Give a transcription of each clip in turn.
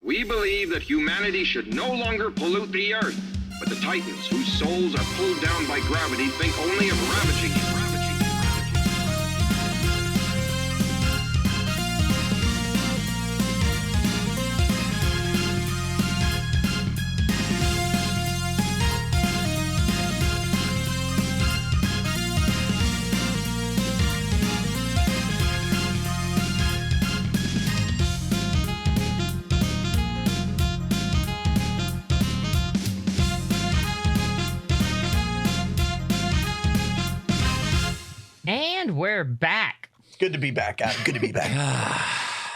We believe that humanity should no longer pollute the earth, but the Titans, whose souls are pulled down by gravity, think only of ravaging it. And we're back. It's good to be back, Adam. Good to be back.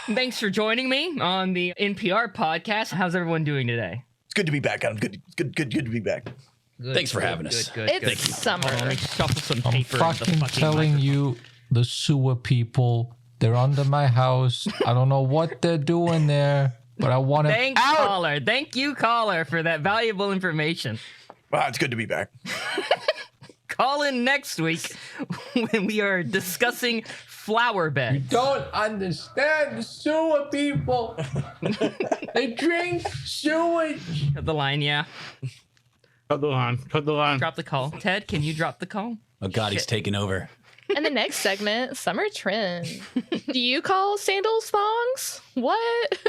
Thanks for joining me on the NPR podcast. How's everyone doing today? It's good to be back, Adam. Good to be back. Good, Thanks for having us. Good, It's summer. Hold on, let me shuffle some I'm paper. into the fucking telling microphone. you, the sewer people, they're under my house. I don't know what they're doing there, but I want them Thanks, out. caller. Thank you, caller, for that valuable information. Wow, it's good to be back. Call in next week when we are discussing flower beds. Don't understand the sewer people. They drink sewage. Cut the line, yeah. Cut the line. Drop the call. Ted, can you drop the call? Oh God, he's taking over. And the next segment, summer trend. Do you call sandals thongs? What?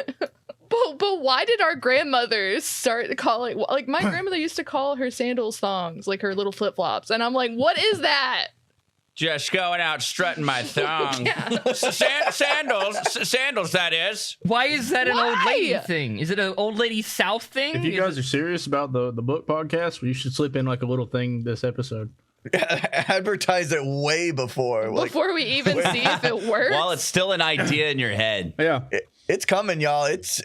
But why did our grandmothers start calling, like my grandmother used to call her sandals thongs, like her little flip-flops. And I'm like, what is that? Just going out strutting my thong. Sandals, that is. Why is that an old Why? lady thing? Is it an old lady South thing? If you guys are serious about the book podcast, you should slip in like a little thing this episode. Advertise it way before. Before we even see if it works? While it's still an idea in your head. Yeah. It's coming, y'all. It's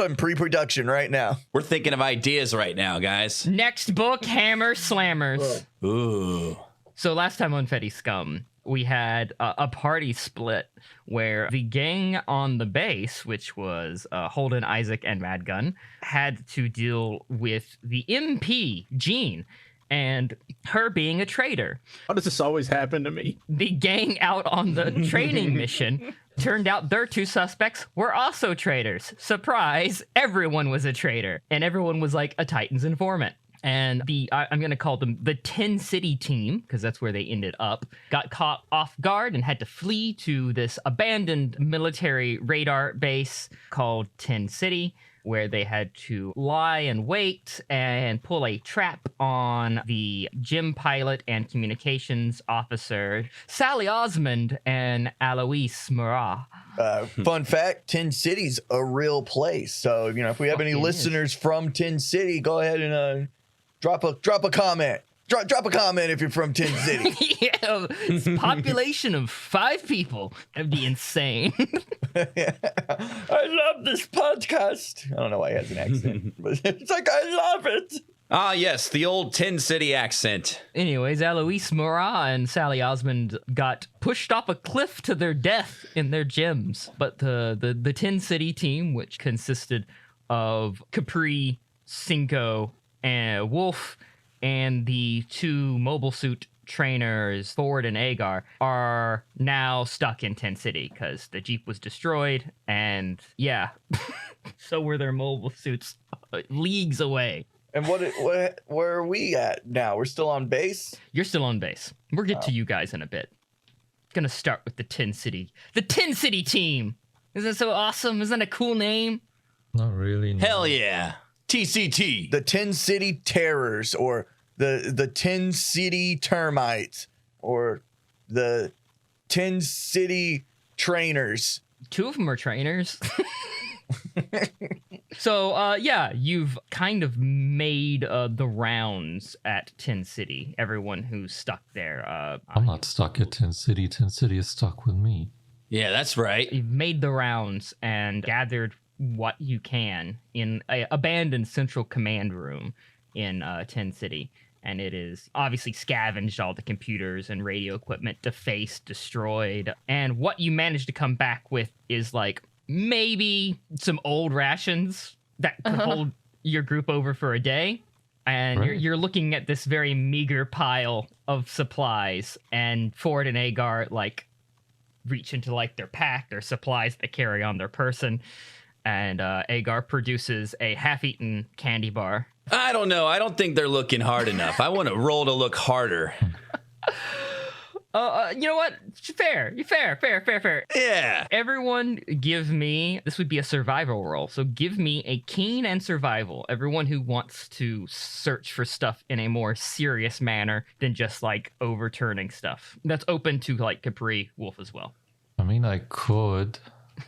on pre-production right now. We're thinking of ideas right now, guys. Next book, Hammer Slammers. Ooh. So last time on Feddie Scum, we had a party split where the gang on the base, which was Holden, Isaac, and Madgun, had to deal with the MP, Jean, and her being a traitor. Why does this always happen to me? The gang out on the training mission turned out their two suspects were also traitors. Surprise, everyone was a traitor, and everyone was like a Titan's informant. And I'm going to call them the 10 City team, because that's where they ended up, got caught off guard and had to flee to this abandoned military radar base called 10 City, where they had to lie in wait and pull a trap on the gym pilot and communications officer, Sally Osmond and Alois Murat. Fun fact, 10 City's a real place. So, if we have any listeners from 10 City, go ahead and drop a comment. Drop a comment if you're from 10 City. Yeah, it's a population of 5 people. That'd be insane. I love this podcast. I don't know why he has an accent, but it's like, I love it. Ah, yes, the old 10 City accent. Anyways, Alois Murat and Sally Osmond got pushed off a cliff to their death in their gyms. But the 10 City team, which consisted of Capri, Cinco, and Wolf, and the 2 mobile suit trainers, Ford and Agar, are now stuck in 10 City because the Jeep was destroyed, and yeah, so were their mobile suits leagues away. And where are we at now? We're still on base? You're still on base. We'll get to you guys in a bit. Gonna start with the 10 City. The 10 City team! Isn't that so awesome? Isn't that a cool name? Not really. No. Hell yeah. TCT. The 10 City Terrors, or the 10 City Termites, or the 10 City Trainers. 2 of them are trainers. So, yeah, you've kind of made the rounds at 10 City. Everyone who's stuck there. I'm not stuck at 10 City. 10 City is stuck with me. Yeah, that's right. You've made the rounds and gathered what you can in a abandoned central command room in 10 City. And it is obviously scavenged all the computers and radio equipment, defaced, destroyed. And what you managed to come back with is like maybe some old rations that could hold your group over for a day. And Right. you're looking at this very meager pile of supplies, and Ford and Agar like reach into like their pack, their supplies they carry on their person, And Agar produces a half-eaten candy bar. I don't know. I don't think they're looking hard enough. I want to roll to look harder. You know what? Fair. Yeah. Everyone give me, this would be a survival roll, so give me a keen and survival. Everyone who wants to search for stuff in a more serious manner than just like overturning stuff. That's open to like Capri, Wolf as well. I mean, I could.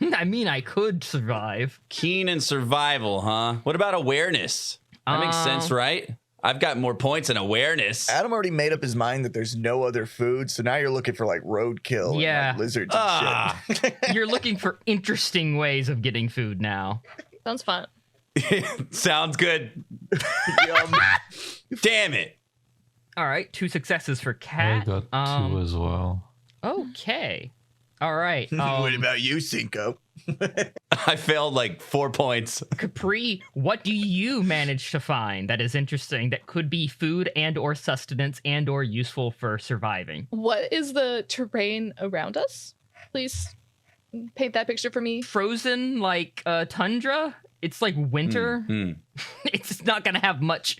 I could survive. Keen and survival, huh? What about awareness? That makes sense, right? I've got more points in awareness. Adam already made up his mind that there's no other food, so now you're looking for like roadkill and like lizards and shit. You're looking for interesting ways of getting food now. Sounds fun. Sounds good. Damn it. All right, 2 successes for I Cat. got 2 as well. Okay. All right. What about you, Cinco? I failed like 4 points. Capri, what do you manage to find that is interesting that could be food and or sustenance and or useful for surviving? What is the terrain around us? Please paint that picture for me. Frozen like tundra? It's like winter. It's not gonna have much.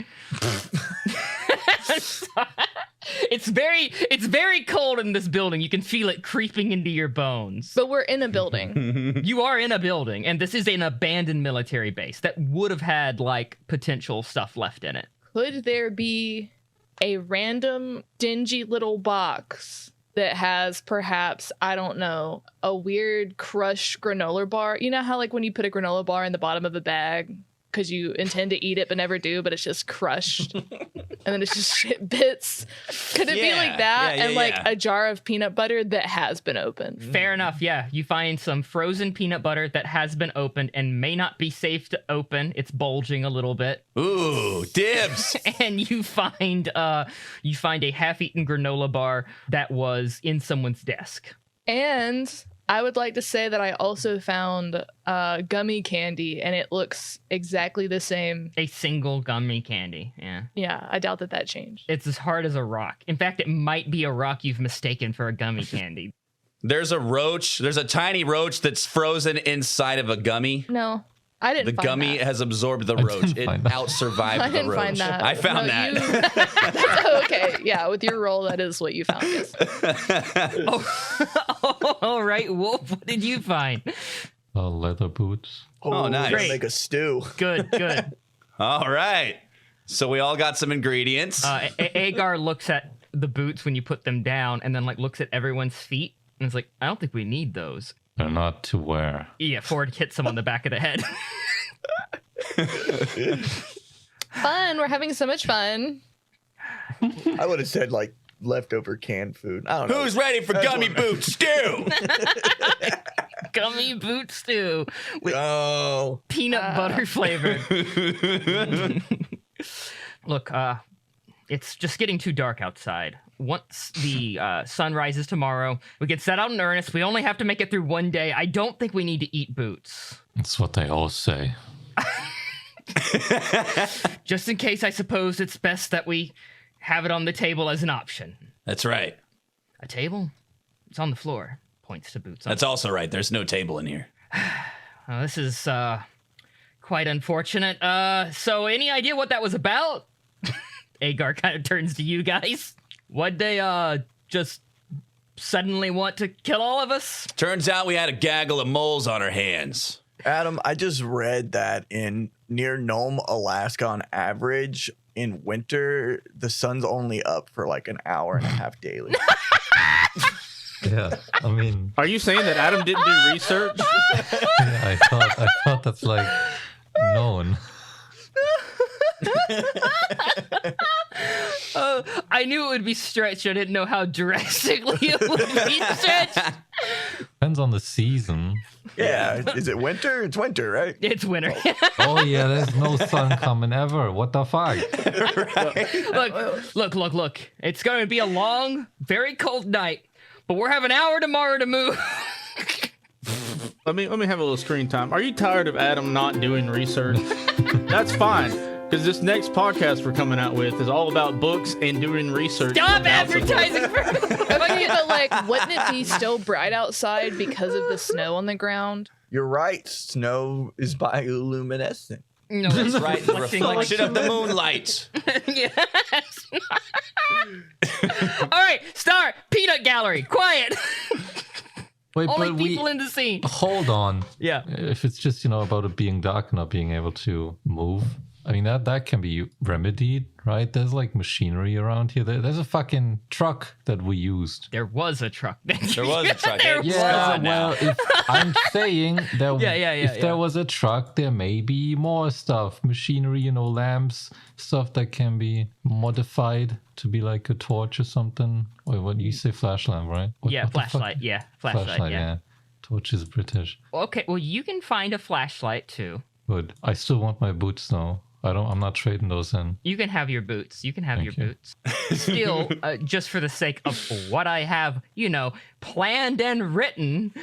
It's very cold in this building. You can feel it creeping into your bones. But we're in a building. You are in a building, and this is an abandoned military base that would have had like potential stuff left in it. Could there be a random dingy little box that has perhaps, I don't know, a weird crushed granola bar? You know how like when you put a granola bar in the bottom of a bag because you intend to eat it but never do, but it's just crushed and then it's just shit bits? Could it be like that? And like a jar of peanut butter that has been opened? Fair enough, yeah. You find some frozen peanut butter that has been opened and may not be safe to open. It's bulging a little bit. Ooh, dibs. And you find a half-eaten granola bar that was in someone's desk. And I would like to say that I also found gummy candy, and it looks exactly the same. A single gummy candy, yeah. Yeah, I doubt that changed. It's as hard as a rock. In fact, it might be a rock you've mistaken for a gummy candy. There's a roach. There's a tiny roach that's frozen inside of a gummy. No, I didn't The find gummy that. has absorbed the roach. It out-survived I the didn't roach. find that. I found No, that. Okay, yeah, with your roll, that is what you found. Yes. All right, Wolf, what did you find? Leather boots. Oh, nice. We're gonna make a stew. Good. All right. So we all got some ingredients. Agar looks at the boots when you put them down and then like looks at everyone's feet and is like, I don't think we need those. They're not to wear. Yeah, Ford hits him on the back of the head. Fun. We're having so much fun. I would have said like leftover canned food. I don't know. Who's ready for gummy boot stew? Gummy boot stew with Oh, peanut butter flavored. Look, it's just getting too dark outside. Once the sun rises tomorrow, we can set out in earnest. We only have to make it through one day. I don't think we need to eat boots. That's what they all say. Just in case, I suppose it's best that we have it on the table as an option. That's right. A table? It's on the floor. Points to boots. That's also right. There's no table in here. This is quite unfortunate. So any idea what that was about? Agar kind of turns to you guys. What'd they just suddenly want to kill all of us? Turns out we had a gaggle of moles on our hands. Adam, I just read that in near Nome, Alaska, on average, in winter, the sun's only up for like an hour and a half daily. Yeah, I mean, Are you saying that Adam didn't do research? yeah, I thought that's like known. I knew it would be stretched. I didn't know how drastically it would be stretched. Depends on the season. Yeah, is it winter? It's winter, right? It's winter. Oh yeah, there's no sun coming ever. What the fuck? Look. It's going to be a long, very cold night, but we're having an hour tomorrow to move. Let me have a little screen time. Are you tired of Adam not doing research? That's fine, because this next podcast we're coming out with is all about books and doing research. Stop advertising for Okay, but like, wouldn't it be still bright outside because of the snow on the ground? You're right. Snow is bioluminescent. No, That's right. The reflecting reflection of the moonlight. Yes. All right, start. Peanut gallery. Quiet. Wait, Only but people in the scene. hold on. Yeah. If it's just, about it being dark and not being able to move, I mean, that can be remedied, right? There's like machinery around here. There's a fucking truck that we used. There was a truck. There was a truck. There It's was. gone now. Well, if I'm saying that if yeah. there was a truck, there may be more stuff, machinery, lamps, stuff that can be modified to be like a torch or something. Wait, what you say? Flash lamp, right? Yeah, what the fuck? flashlight. Yeah, flashlight. Yeah. Torch is British. Okay, well, you can find a flashlight too. Good. I still want my boots though. I'm not trading those in. You can have your boots. You can have Thank your you. boots. Still, just for the sake of what I have, planned and written,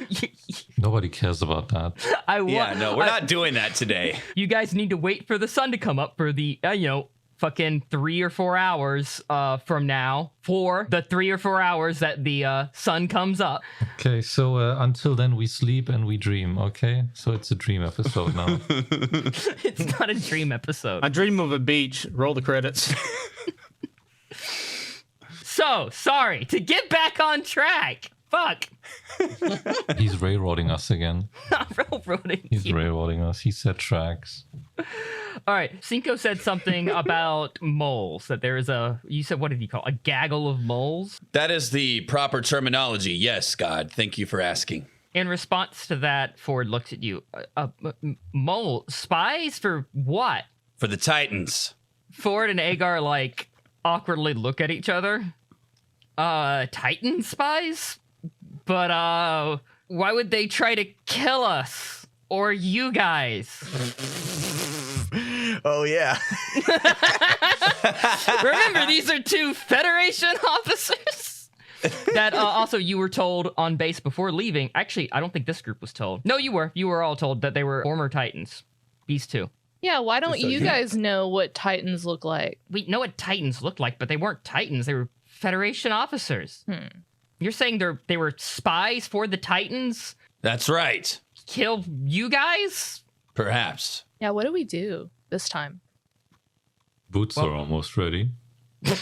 Nobody cares about that. I want. Yeah, no, we're not doing that today. You guys need to wait for the sun to come up for the, fucking 3 or 4 hours from now for the 3 or 4 hours that the sun comes up. Okay, so until then we sleep and we dream, okay? So it's a dream episode now. It's not a dream episode. I dream of a beach. Roll the credits. So, sorry, to get back on track. Fuck. He's railroading us again. Not railroading He's you. railroading us. He said tracks. All right, Cinco said something about moles, that there is you said, what did you call it? A gaggle of moles? That is the proper terminology. Yes, God. Thank you for asking. In response to that, Ford looked at you. Mole, spies for what? For the Titans. Ford and Agar, awkwardly look at each other. Titan spies? But, why would they try to kill us? Or you guys? Oh, yeah. Remember, these are 2 Federation officers that also you were told on base before leaving. Actually, I don't think this group was told. No, you were. You were all told that they were former Titans. These 2. Yeah, why don't you guys know what Titans look like? We know what Titans looked like, but they weren't Titans. They were Federation officers. You're saying they were spies for the Titans? That's right. Kill you guys? Perhaps. Yeah, what do we do this time? Boots are almost ready. Well,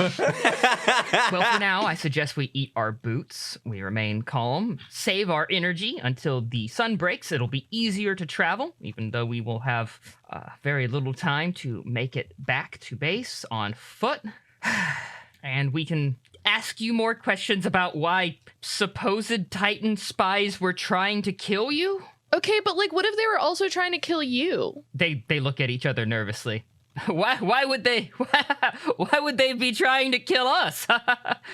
for now, I suggest we eat our boots. We remain calm, save our energy until the sun breaks. It'll be easier to travel, even though we will have very little time to make it back to base on foot. And we can ask you more questions about why supposed Titan spies were trying to kill you. Okay, but what if they were also trying to kill you? They look at each other nervously. Why would they be trying to kill us?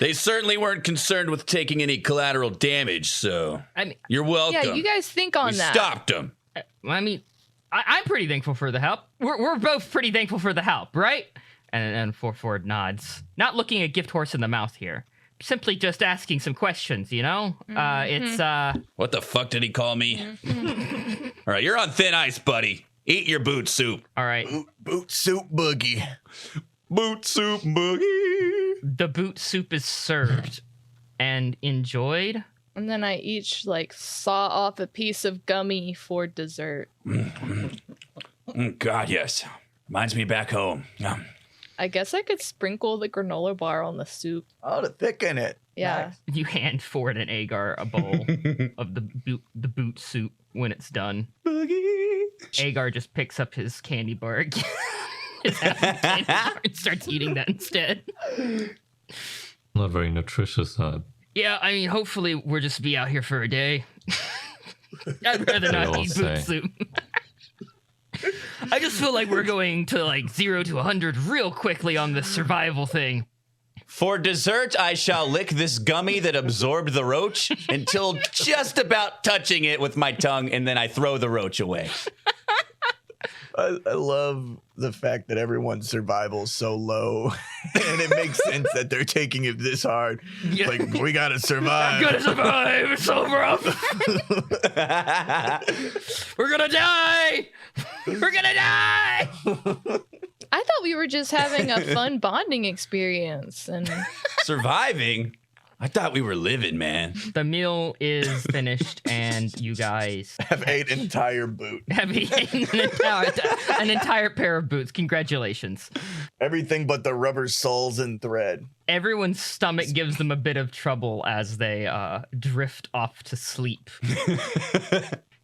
They certainly weren't concerned with taking any collateral damage, so I mean, you're welcome. Yeah, you guys think on we that. stopped them. I mean, I'm pretty thankful for the help. We're both pretty thankful for the help, right? And Ford nods, not looking a gift horse in the mouth here. Simply just asking some questions, It's What the fuck did he call me? All right, you're on thin ice, buddy. Eat your boot soup. all right. Boot soup boogie. Boot soup boogie. The boot soup is served and enjoyed. And then I each saw off a piece of gummy for dessert. God, yes. Reminds me back home. I guess I could sprinkle the granola bar on the soup. Oh, to thicken it. Yeah. Nice. You hand Ford and Agar a bowl of the boot soup when it's done. Boogie. Agar just picks up his candy bar again. His apple candy bar and starts eating that instead. Not very nutritious, that. Yeah, I mean, hopefully we'll just be out here for a day. I'd rather not all eat say. boot soup. I just feel like we're going to 0 to 100 real quickly on this survival thing. For dessert, I shall lick this gummy that absorbed the roach until just about touching it with my tongue, and then I throw the roach away. I love the fact that everyone's survival is so low, and it makes sense that they're taking it this hard. Yeah. We gotta survive. I'm gonna survive. It's so rough. We're gonna die. We're gonna die. I thought we were just having a fun bonding experience. And Surviving? I thought we were living, man. The meal is finished, and you guys Have ate an entire boot. have eaten an entire pair of boots. Congratulations. Everything but the rubber soles and thread. Everyone's stomach gives them a bit of trouble as they drift off to sleep.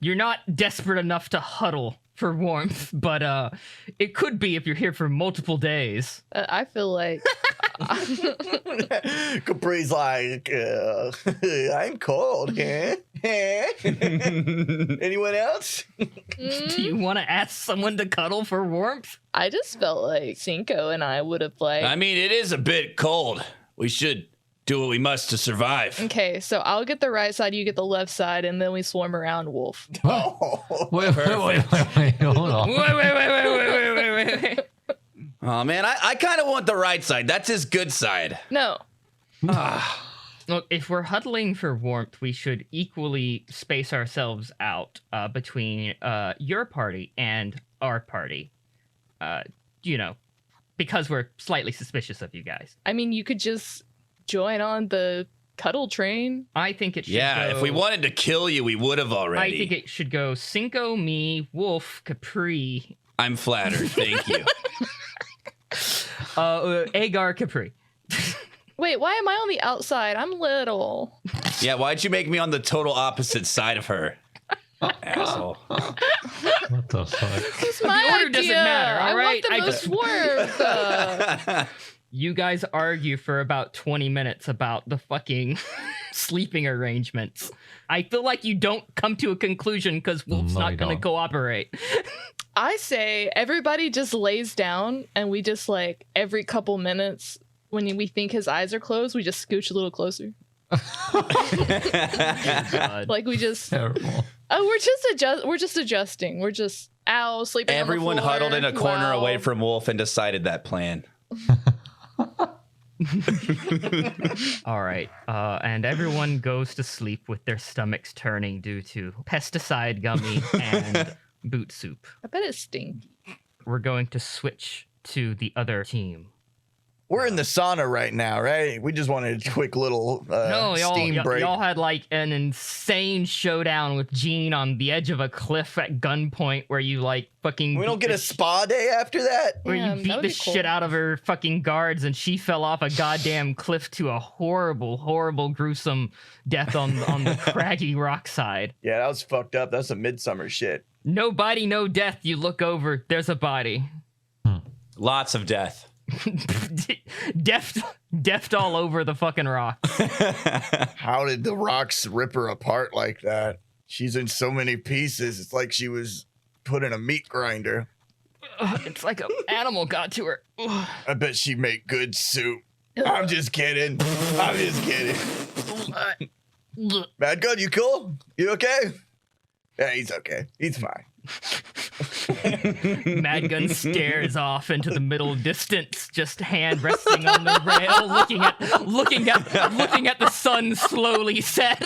You're not desperate enough to huddle for warmth, but it could be if you're here for multiple days. I feel like Capri's like, I'm cold. Huh? Anyone else? Do you want to ask someone to cuddle for warmth? I just felt like Cinco and I would have like. I mean, it is a bit cold. We should do what we must to survive. Okay, so I'll get the right side, you get the left side, and then we swarm around Wolf. Oh, Wait, hold on. Wait. Oh, man, I kind of want the right side. That's his good side. No. Look, if we're huddling for warmth, we should equally space ourselves out between your party and our party. Because we're slightly suspicious of you guys. I mean, you could just join on the cuddle train. I think it should Yeah, go... if we wanted to kill you, we would have already. I think it should go Cinco, me, Wolf, Capri, I'm flattered. Thank you. Agar, Capri. Wait, why am I on the outside? I'm little. Yeah, why'd you make me on the total opposite side of her? Asshole. What the fuck? It's my order idea. doesn't matter, all right? I want the most warmth. You guys argue for about 20 minutes about the fucking sleeping arrangements. I feel like you don't come to a conclusion because Wolf's No, not you going to don't. cooperate. I say everybody just lays down and we just like every couple minutes when we think his eyes are closed, we just scooch a little closer. God. Like we just Terrible. we're just adjusting. We're just sleeping on the Everyone floor. huddled in a corner Wow. away from Wolf and decided that plan. All right. And everyone goes to sleep with their stomachs turning due to pesticide gummy and boot soup. I bet it's stinky. We're going to switch to the other team. we're in the sauna right now, right? We just wanted a quick little No, steam break. y'all had like an insane showdown with Jean on the edge of a cliff at gunpoint where you like fucking... We don't beat get a spa day after that? Where Yeah, you that beat would the be cool. shit out of her fucking guards and she fell off a goddamn cliff to a horrible, horrible, gruesome death on the craggy rock side. Yeah, that was fucked up. That's some midsummer shit. No body, no death. You look over, there's a body. Lots of death. Deft all over the fucking rock. How did the rocks rip her apart like that? She's in so many pieces. It's like she was put in a meat grinder. It's like an animal got to her. Ugh. I bet she make good soup. I'm just kidding. I'm just kidding. Bad Gun, you cool? You okay? Yeah, he's okay. He's fine. Madgun stares off into the middle distance, just hand resting on the rail, looking at the sun slowly set.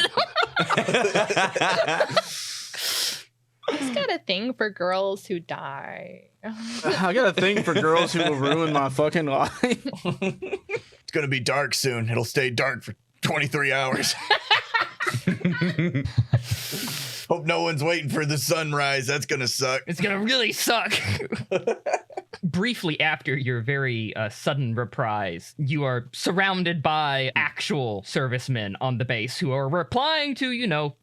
He's got a thing for girls who die. I got a thing for girls who will ruin my fucking life. It's gonna be dark soon. It'll stay dark for 23 hours. Hope no one's waiting for the sunrise. That's gonna suck. It's gonna really suck. Briefly after your very sudden reprise, you are surrounded by actual servicemen on the base who are replying to,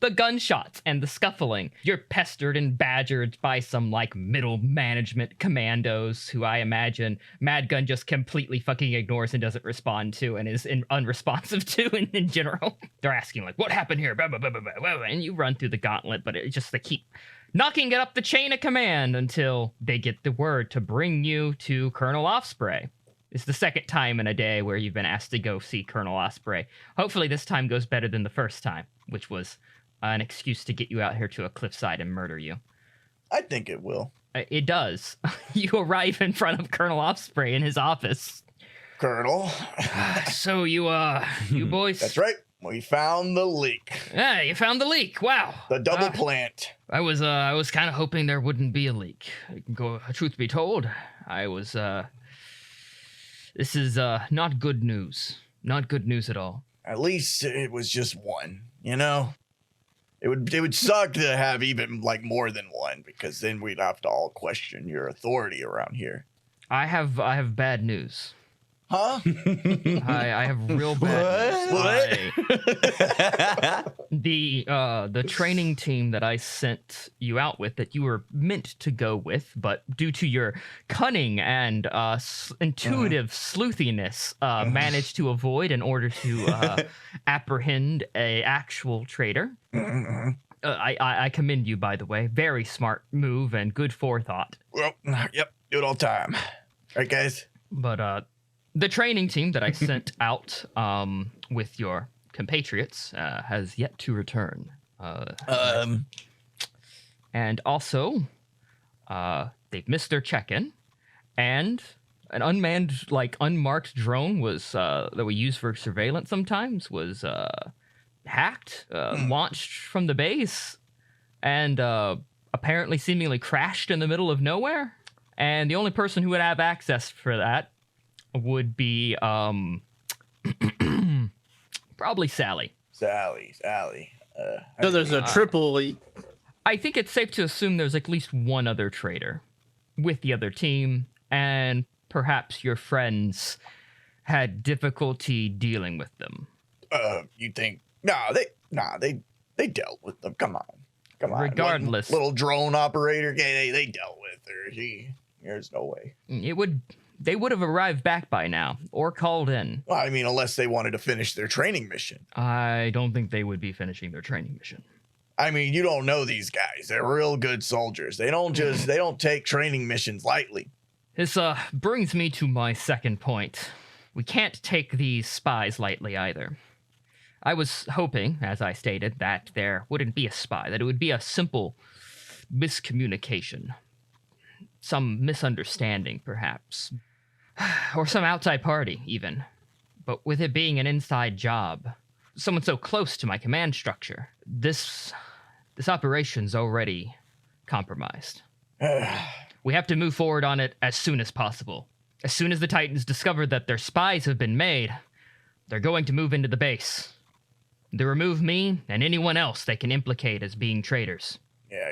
the gunshots and the scuffling. You're pestered and badgered by some, middle management commandos who I imagine Madgun just completely fucking ignores and doesn't respond to and is unresponsive to in general. They're asking, what happened here? Blah, blah, blah, blah, blah, and you run through the gauntlet, but they keep knocking it up the chain of command until they get the word to bring you to Colonel Osprey. It's the second time in a day where you've been asked to go see Colonel Osprey. Hopefully this time goes better than the first time, which was an excuse to get you out here to a cliffside and murder you. I think it will. It does. You arrive in front of Colonel Osprey in his office. Colonel. So you boys... That's right. We found the leak. Yeah, you found the leak. Wow. The double plant. I was kind of hoping there wouldn't be a leak. Truth be told, this is not good news. Not good news at all. at least it was just one, you know? It would suck to have even like more than one, because then we'd have to all question your authority around here. I have bad news. Huh? I have real bad news. The training team that I sent you out with, that you were meant to go with, but due to your cunning and intuitive sleuthiness, managed to avoid in order to apprehend a actual traitor. I commend you, by the way. Very smart move and good forethought. Well, yep, do it all time. Right, guys? But the training team that I sent out with your compatriots has yet to return. And also, they've missed their check-in, and an unmanned, unmarked drone was that we use for surveillance sometimes was hacked, launched from the base, and apparently seemingly crashed in the middle of nowhere. And the only person who would have access for that would be probably Sally. Sally. So there's a triple leak. I think it's safe to assume there's at least one other traitor with the other team, and perhaps your friends had difficulty dealing with them. You think? They dealt with them. Come on. Regardless, little drone operator. They dealt with her. There's no way. They would have arrived back by now, or called in. Well, I mean, unless they wanted to finish their training mission. I don't think they would be finishing their training mission. I mean, you don't know these guys. They're real good soldiers. They don't take training missions lightly. This brings me to my second point. We can't take these spies lightly either. I was hoping, as I stated, that there wouldn't be a spy, that it would be a simple miscommunication. Some misunderstanding, perhaps. Or some outside party, even. But with it being an inside job, someone so close to my command structure, this operation's already compromised. We have to move forward on it as soon as possible. As soon as the Titans discover that their spies have been made, they're going to move into the base. They remove me and anyone else they can implicate as being traitors. Yeah,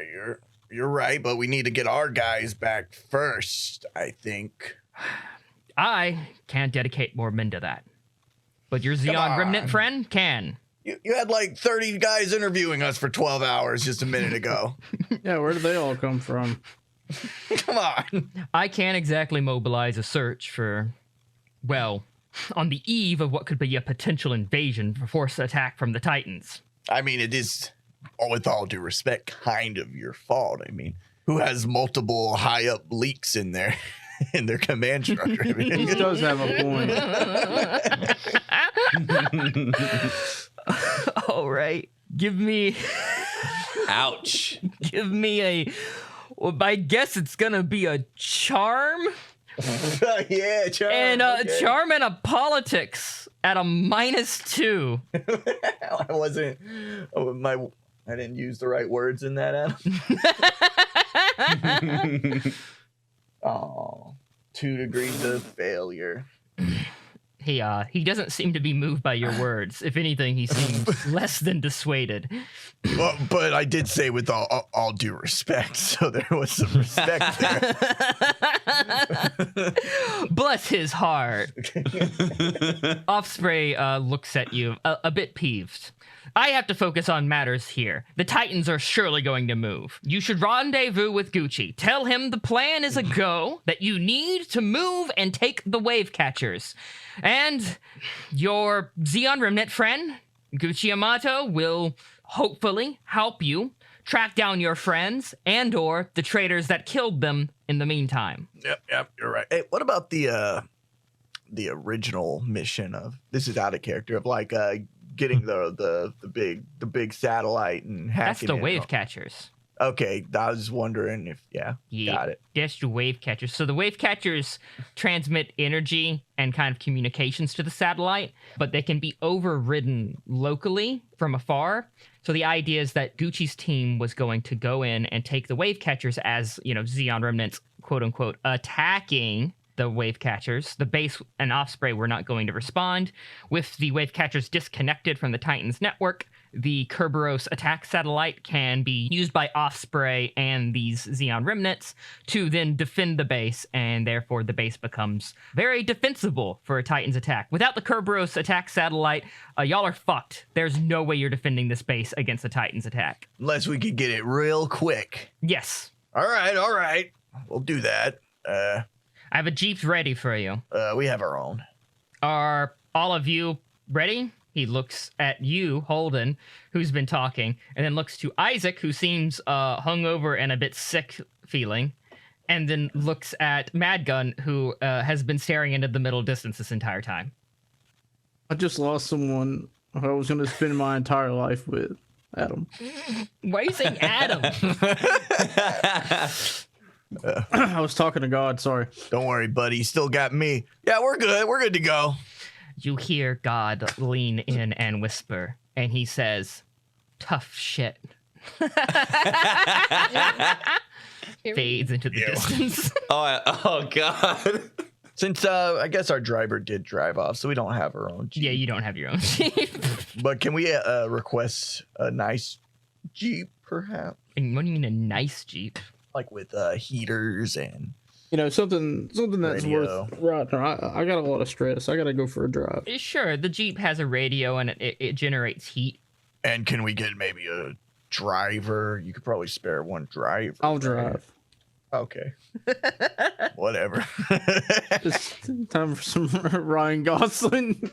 you're right, but we need to get our guys back first, I think. I can't dedicate more men to that. But your Xeon Remnant friend can. You had like 30 guys interviewing us for 12 hours just a minute ago. Yeah, where did they all come from? Come on. I can't exactly mobilize a search for, well, on the eve of what could be a potential invasion for forced attack from the Titans. I mean, it is, with all due respect, kind of your fault. I mean, who has multiple high-up leaks in their command structure? I mean, He does have a point. All right. Give me Ouch. well, I guess it's gonna be a charm. Yeah, charm. And okay. charm and a politics at a -2. I wasn't. I didn't use the right words in that, Adam. Oh, 2 degrees of failure. He doesn't seem to be moved by your words. If anything, he seems less than dissuaded. Well, but I did say with all due respect, so there was some respect there. Bless his heart. Offspray looks at you a bit peeved. I have to focus on matters here. The Titans are surely going to move. You should rendezvous with Gucci. Tell him the plan is a go, that you need to move and take the wave catchers. And your Xeon Remnant friend, Gucci Amato, will hopefully help you track down your friends and or the traitors that killed them in the meantime. Yep, you're right. Hey, what about the original mission of, this is out of character, of like getting the big satellite and hacking That's the it wave all. catchers. Okay, I was wondering if got it. That's the wave catchers. So the wave catchers transmit energy and kind of communications to the satellite, but they can be overridden locally from afar. So the idea is that Gucci's team was going to go in and take the wave catchers as, Xeon Remnants, quote unquote, attacking the wave catchers. The base and Osprey were not going to respond. With the wave catchers disconnected from the Titans network, the Kerberos attack satellite can be used by Osprey and these Xeon remnants to then defend the base, and therefore the base becomes very defensible for a Titan's attack. Without the Kerberos attack satellite, y'all are fucked. There's no way you're defending this base against a Titan's attack. Unless we could get it real quick. Yes. All right. We'll do that. I have a Jeep ready for you. We have our own. Are all of you ready? He looks at you, Holden, who's been talking, and then looks to Isaac, who seems hungover and a bit sick feeling, and then looks at Madgun, who has been staring into the middle distance this entire time. I just lost someone I was going to spend my entire life with, Adam. Why are you saying Adam? I was talking to God, sorry. Don't worry, buddy. You still got me. Yeah, we're good. We're good to go. You hear God lean in and whisper, and he says, "Tough shit." Fades into the distance. Oh God. Since I guess our driver did drive off, so we don't have our own Jeep. Yeah, you don't have your own Jeep. But can we request a nice Jeep, perhaps? And what do you mean a nice Jeep? Like with heaters and... something that's radio. worth right now. I got a lot of stress. I got to go for a drive. Sure, the Jeep has a radio and it generates heat. And can we get maybe a driver? You could probably spare one driver. I'll drive. Okay. Whatever. Just time for some Ryan Gosling.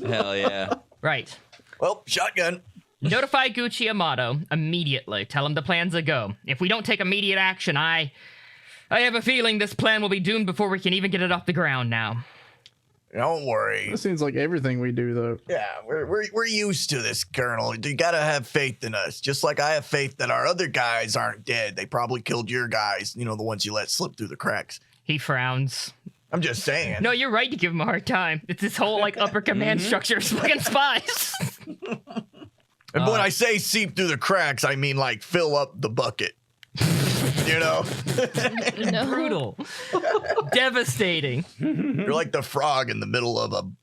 Hell yeah. Right. Well, shotgun. Notify Gucci Amato immediately. Tell him the plan's a go. If we don't take immediate action, I have a feeling this plan will be doomed before we can even get it off the ground now. Don't worry. That seems like everything we do, though. Yeah, we're used to this, Colonel. You gotta have faith in us. Just like I have faith that our other guys aren't dead. They probably killed your guys, the ones you let slip through the cracks. He frowns. I'm just saying. No, you're right to give him a hard time. It's this whole, upper command structure of fucking spies. And when I say seep through the cracks, I mean, fill up the bucket. No. Brutal. Devastating. You're like the frog in the middle of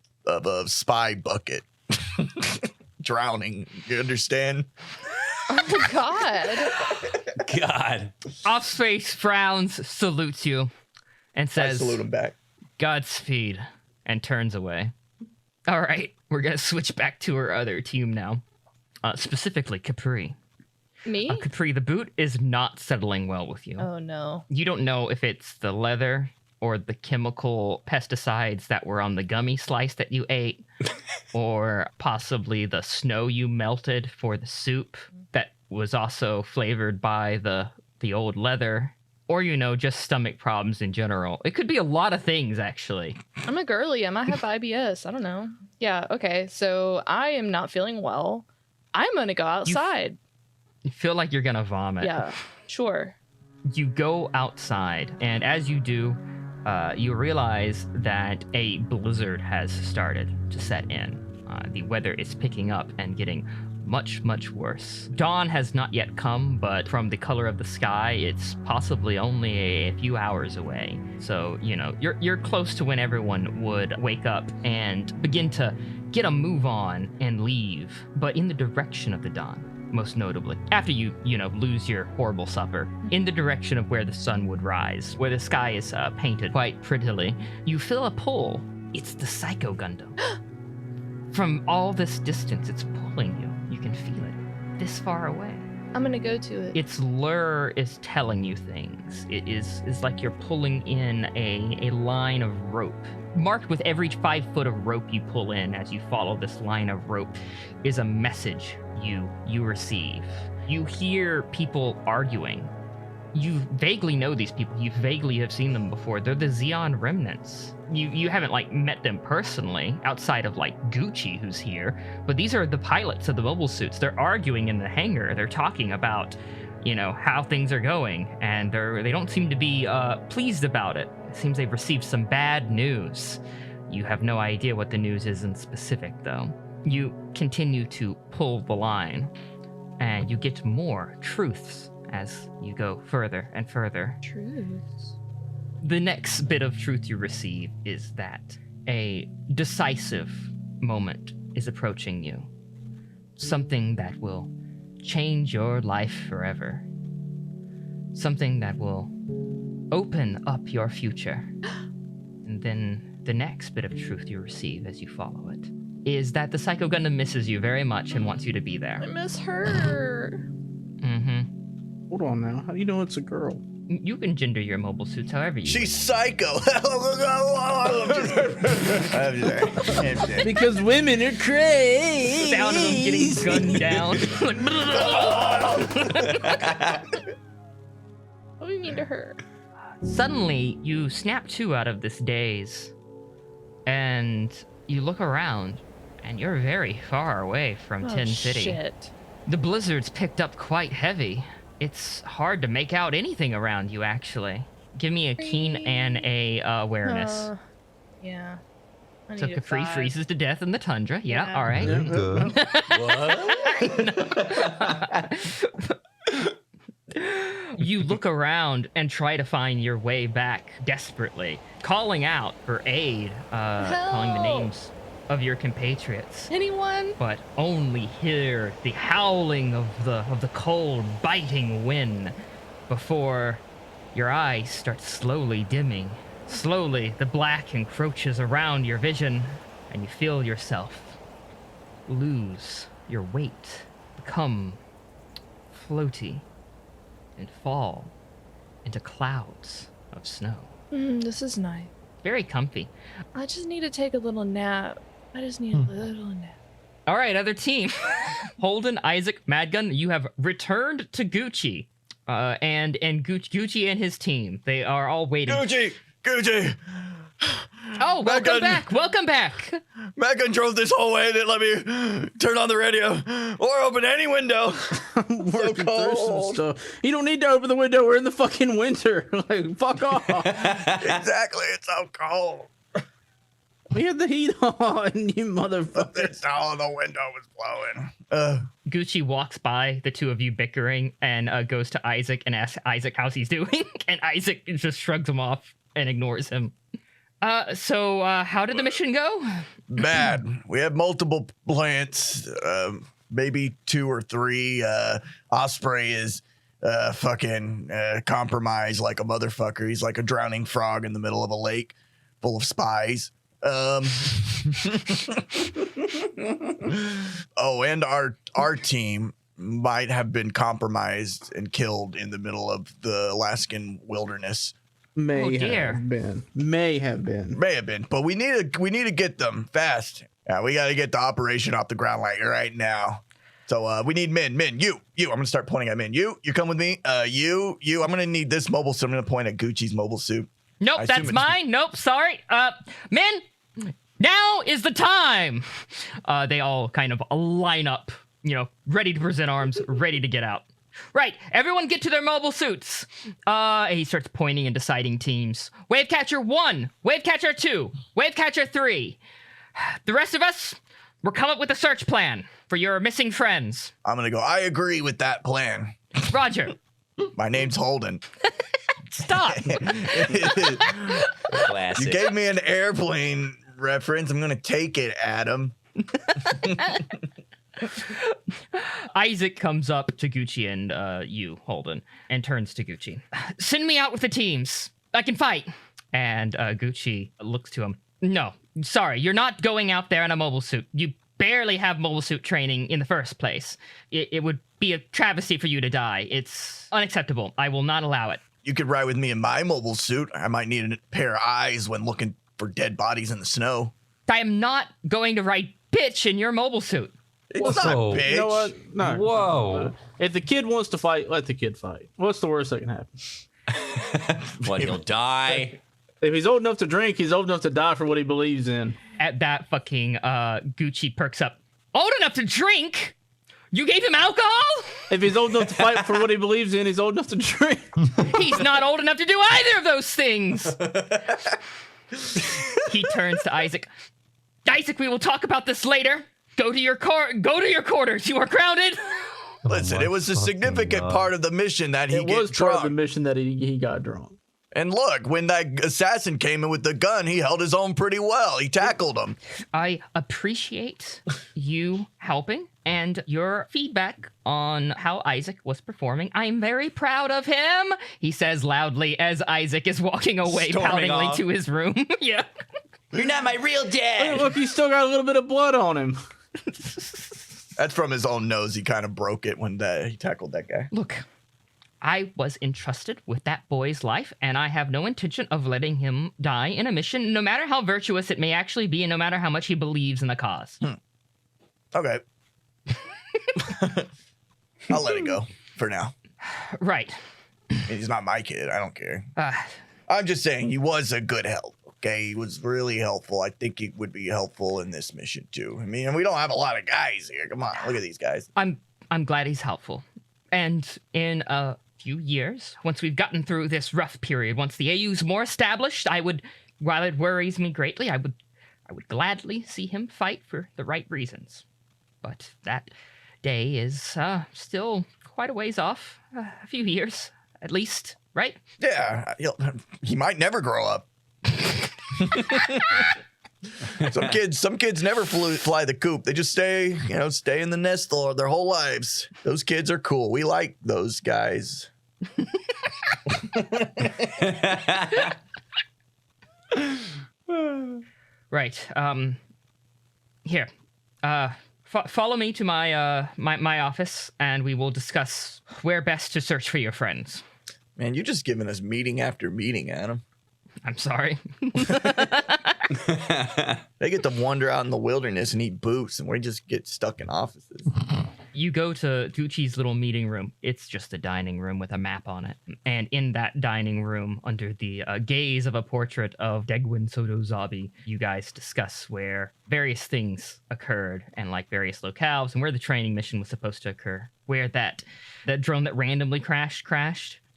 a spy bucket. Drowning. You understand? Oh, God. God. Offspace frowns, salutes you, and I says, salute him back. Godspeed, and turns away. All right, we're going to switch back to our other team now. Specifically, Capri. Me? Capri, the boot is not settling well with you. Oh, no. You don't know if it's the leather or the chemical pesticides that were on the gummy slice that you ate, or possibly the snow you melted for the soup that was also flavored by the old leather, or, just stomach problems in general. It could be a lot of things, actually. I'm a girly. I might have IBS. I don't know. Yeah, okay. So I am not feeling well. I'm going to go outside. You feel like you're going to vomit. Yeah, sure. You go outside, and as you do, you realize that a blizzard has started to set in. The weather is picking up and getting much, much worse. Dawn has not yet come, but from the color of the sky, it's possibly only a few hours away. So, you're close to when everyone would wake up and begin to get a move on and leave, but in the direction of the dawn. Most notably, after you lose your horrible supper, in the direction of where the sun would rise, where the sky is painted quite prettily, you feel a pull. It's the Psycho Gundam. From all this distance, it's pulling you. You can feel it this far away. I'm going to go to it. Its lure is telling you things. It is like you're pulling in a line of rope. Marked with every 5 foot of rope you pull in as you follow this line of rope is a message you receive. You hear people arguing. You vaguely know these people. You vaguely have seen them before. They're the Xeon remnants. You haven't met them personally outside of Gucci, who's here, but these are the pilots of the mobile suits. They're arguing in the hangar. They're talking about how things are going, and they don't seem to be pleased about it. It seems they've received some bad news. You have no idea what the news is in specific, though. You continue to pull the line, and you get more truths as you go further and further. Truths. The next bit of truth you receive is that a decisive moment is approaching you. Something that will change your life forever. Something that will open up your future. And then the next bit of truth you receive as you follow it is that the Psycho Gundam misses you very much and wants you to be I there. miss her. Mm-hmm. Hold on now. How do you know it's a girl? You can gender your mobile suits however you She's psycho. I'm just saying. Because women are crazy. sound of them getting gunned down. What do you mean to her? Suddenly, you snap to out of this daze, and you look around, and you're very far away from Tin City. Shit. The blizzard's picked up quite heavy. It's hard to make out anything around you, actually. Give me a keen and a awareness. Yeah. I So need a Capri 5. freezes to death in the tundra. Yeah, Yeah. all right. You look around and try to find your way back desperately, calling out for aid, calling the Help! names of your compatriots, Anyone? but only hear the howling of the cold, biting wind before your eyes start slowly dimming. Slowly, the black encroaches around your vision, and you feel yourself lose your weight, become floaty, and fall into clouds of snow. This is nice. Very comfy. I just need to take a little nap. I just need a little nap. All right, other team. Holden, Isaac, Madgun, you have returned to Gucci. And Gucci and his team. They are all waiting. Gucci. Oh, welcome Madgun. back. Welcome back. Megan drove this whole way. Didn't let me turn on the radio or open any window. Working through some cold. stuff. You don't need to open the window. We're in the fucking winter. Like, fuck off. Exactly. It's so cold. We had the heat on, you motherfucker. It's all the window was blowing. Gucci walks by the two of you bickering and goes to Isaac and asks Isaac how he's doing. And Isaac just shrugs him off and ignores him. So how did the mission go? Bad. We have multiple plants, maybe 2 or 3. Osprey is fucking compromised like a motherfucker. He's like a drowning frog in the middle of a lake full of spies. Oh, and our team might have been compromised and killed in the middle of the Alaskan wilderness. May dear. have been. May have been. May have been, but we need to get them fast. Yeah, we got to get the operation off the ground like right now. So we need men. You. I'm gonna start pointing at men. You come with me. You. I'm gonna need this mobile suit. I'm gonna point at Gucci's mobile suit. Nope, I assume that's it's- mine. Nope, sorry. Men, now is the time. They all kind of line up, ready to present arms, ready to get out. Right, everyone get to their mobile suits. He starts pointing and deciding teams. Wave catcher 1, wave catcher 2, wave catcher 3. The rest of us, we're coming up with a search plan for your missing friends. I'm gonna go. I agree with that plan. Roger. My name's Holden. Stop. Classic. You gave me an airplane reference. I'm gonna take it, Adam. Isaac comes up to Gucci and you, Holden, and turns to Gucci. Send me out with the teams. I can fight. And Gucci looks to him. No, sorry, you're not going out there in a mobile suit. You barely have mobile suit training in the first place. It would be a travesty for you to die. It's unacceptable. I will not allow it. You could ride with me in my mobile suit. I might need a pair of eyes when looking for dead bodies in the snow. I am not going to ride bitch in your mobile suit. It's not Whoa. bitch. You know what? No. Whoa. If the kid wants to fight, let the kid fight. What's the worst that can happen? What, he'll die? If he's old enough to drink, he's old enough to die for what he believes in. At that, fucking Gucci perks up. Old enough to drink? You gave him alcohol? If he's old enough to fight for what he believes in, he's old enough to drink. He's not old enough to do either of those things. He turns to Isaac. Isaac, we will talk about this later. Go to your quarters. You are grounded. Listen, my it was a fucking significant God. part of the mission that he It gets was part of drunk. the mission that he got drunk. And look, when that assassin came in with the gun, he held his own pretty well. He tackled him. I appreciate you helping and your feedback on how Isaac was performing. I'm very proud of him, he says loudly as Isaac is walking away Storming poutingly off. to his room. Yeah. You're not my real Hey, dad. look, he's still got a little bit of blood on him. That's from his own nose. He kind of broke it when he tackled that guy. Look, I was entrusted with that boy's life, and I have no intention of letting him die in a mission, no matter how virtuous it may actually be, and no matter how much he believes in the cause. Okay. I'll let it go for now. Right. He's not my kid. I don't care. Uh, I'm just saying he was a good help. Okay, he was really helpful. I think he would be helpful in this mission too. I mean, we don't have a lot of guys here. Come on, look at these guys. I'm glad he's helpful. And in a few years, once we've gotten through this rough period, once the AU's more established, while it worries me greatly, I would gladly see him fight for the right reasons. But that day is still quite a ways off. A few years, at least, right? Yeah, he might never grow up. Some kids never fly the coop. They just stay in the nest their whole lives. Those kids are cool. We like those guys. Right. Here. Follow me to my office, and we will discuss where best to search for your friends. Man, you're just giving us meeting after meeting, Adam. I'm sorry. They get to wander out in the wilderness and eat boots, and we just get stuck in offices. You go to Gucci's little meeting room. It's just a dining room with a map on it. And in that dining room, under the gaze of a portrait of Degwin Sotozabi, you guys discuss where various things occurred and like various locales and where the training mission was supposed to occur. Where that drone that randomly crashed.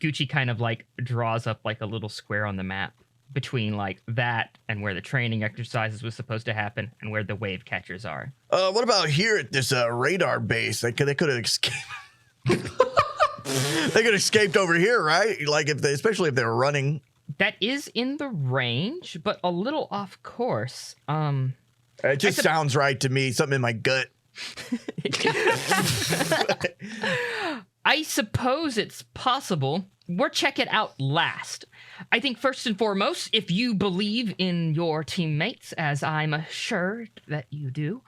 Gucci kind of like draws up like a little square on the map between like that and where the training exercises was supposed to happen and where the wave catchers are. What about here at this radar base? They could have escaped. They could have escaped over here, right? Like especially if they were running. That is in the range, but a little off course. It just sounds right to me. Something in my gut. I suppose it's possible. We'll check it out last. I think first and foremost, if you believe in your teammates, as I'm assured that you do,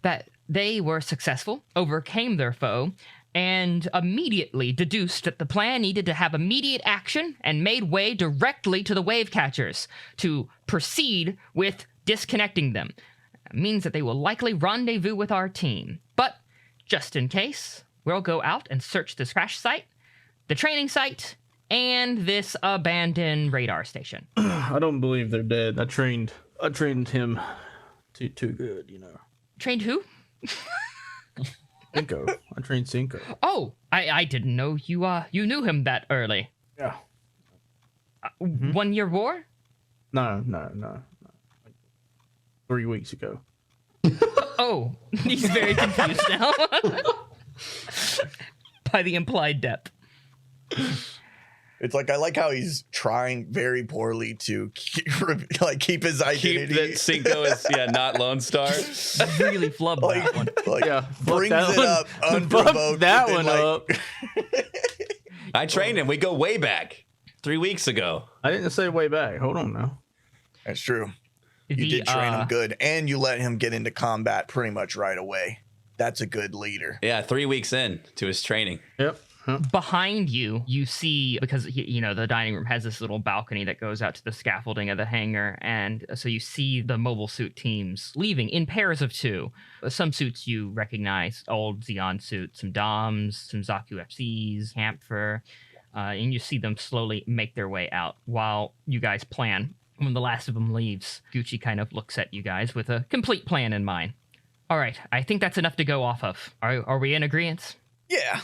that they were successful, overcame their foe, and immediately deduced that the plan needed to have immediate action and made way directly to the wave catchers to proceed with disconnecting them. That means that they will likely rendezvous with our team. But just in case, we'll go out and search this crash site, the training site, and this abandoned radar station. I don't believe they're dead. I trained him too good, you know. Trained who? Cinco. I trained Cinco. Oh, I didn't know you knew him that early. Yeah. 1 year war? No. 3 weeks ago. Oh, he's very confused now. By the implied depth. It's like I like how he's trying very poorly to keep his identity. Keep that Cinco is not Lone Star. Really flubbed that one. Yeah, brings fuck that it up one. unprovoked. Fuck that and one then, up. I trained him. We go way back. 3 weeks ago. I didn't say way back. Hold on now. That's true. You did train him good, and you let him get into combat pretty much right away. That's a good leader. Yeah, 3 weeks in to his training. Yep. Behind you, you see, because, the dining room has this little balcony that goes out to the scaffolding of the hangar. And so you see the mobile suit teams leaving in pairs of two. Some suits you recognize, old Xeon suits, some Doms, some Zaku FCs, Hamfer. And you see them slowly make their way out while you guys plan. When the last of them leaves, Gucci kind of looks at you guys with a complete plan in mind. All right, I think that's enough to go off of. Are we in agreement? Yeah,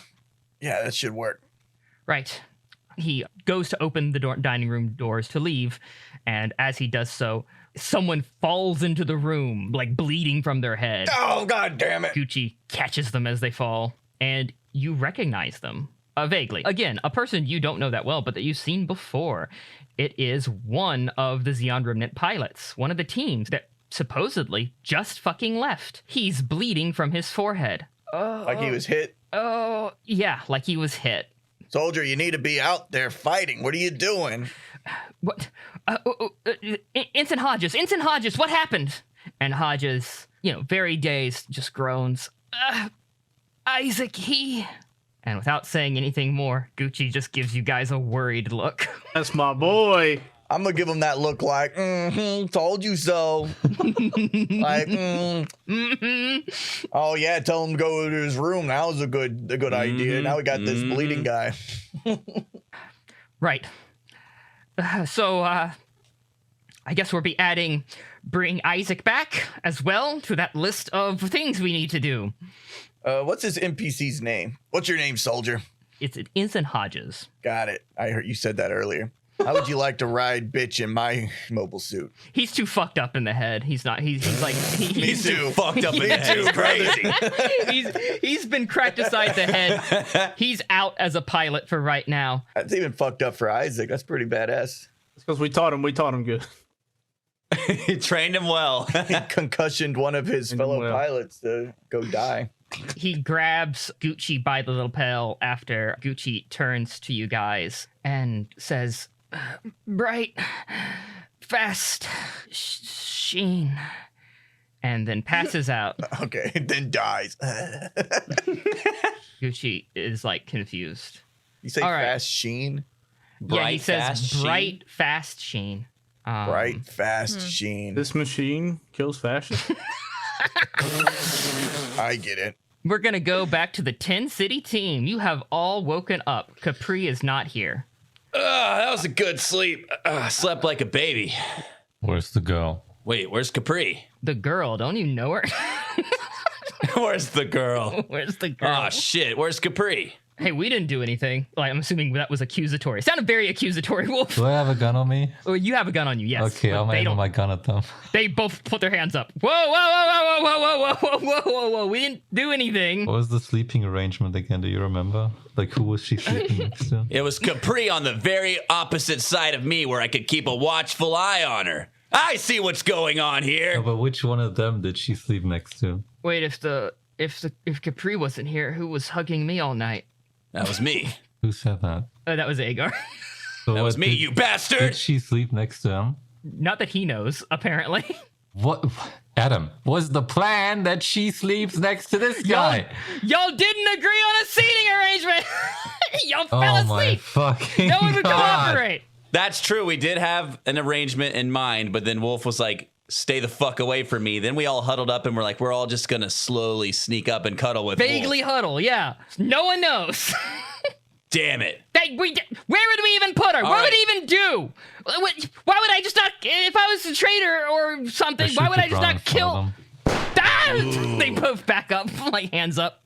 that should work. Right. He goes to open the dining room doors to leave, and as he does so, someone falls into the room, like bleeding from their head. Oh, God damn it. Gucci catches them as they fall, and you recognize them. Vaguely. Again, a person you don't know that well, but that you've seen before. It is one of the Xeon Remnant pilots, one of the teams that supposedly just fucking left. He's bleeding from his forehead. Like he was hit. Oh, yeah, like he was hit. Soldier, you need to be out there fighting. What are you doing? What? Ensign Hodges, what happened? And Hodges, very dazed, just groans. Isaac, And without saying anything more, Gucci just gives you guys a worried look. That's my boy. I'm gonna give him that look like, told you so. Like, oh yeah, tell him to go to his room. That was a good idea. Now we got this bleeding guy. Right. So, I guess we'll be bring Isaac back as well to that list of things we need to do. What's his NPC's name? What's your name, soldier? It's Ensign Hodges. Got it. I heard you said that earlier. How would you like to ride bitch in my mobile suit? He's too fucked up in the head. He's not. He's Me too. Fucked up in the head. It's crazy. he's been cracked aside the head. He's out as a pilot for right now. That's even fucked up for Isaac. That's pretty badass. It's because we taught him good. He trained him well. He concussioned one of his fellow pilots to go die. He grabs Gucci by the lapel after Gucci turns to you guys and says, bright, fast, sheen, and then passes out. Okay, then dies. Gucci is like confused. You say All right. fast sheen? Yeah, he says fast, bright, sheen? fast sheen. Bright, fast sheen. This machine kills fascists. I get it. We're going to go back to the 10-city team. You have all woken up. Capri is not here. That was a good sleep. Slept like a baby. Where's the girl? Wait, where's Capri? The girl, don't you know her? Where's the girl? Where's the girl? Oh, shit. Where's Capri? Hey, we didn't do anything. Like, I'm assuming that was accusatory. It sounded very accusatory, Wolf. Do I have a gun on me? Oh, you have a gun on you, yes. Okay, but I'm they aiming don't. my gun at them. They both put their hands up. Whoa, whoa, whoa, whoa, whoa, whoa, whoa, whoa, whoa, whoa. We didn't do anything. What was the sleeping arrangement again? Do you remember? Like, who was she sleeping next to? It was Capri on the very opposite side of me where I could keep a watchful eye on her. I see what's going on here. No, but which one of them did she sleep next to? Wait, if Capri wasn't here, who was hugging me all night? That was me. Who said that? That was Agar. So That was what, me, you bastard. Did she sleep next to him? Not that he knows, apparently. What? Adam, was the plan that she sleeps next to this guy? Y'all didn't agree on a seating arrangement. Y'all fell Oh my asleep. fucking No one would God. cooperate. That's true. We did have an arrangement in mind, but then Wolf was like, stay the fuck away from me. Then we all huddled up and we're like, we're all just going to slowly sneak up and cuddle with Vaguely Wolf. huddle, yeah. No one knows. Damn it. Where would we even put her? All What would right. it even do? Why would I just not, if I was a traitor or something, Or why shoot would the I just ground not in front kill? of them? Ah! They both back up, like hands up.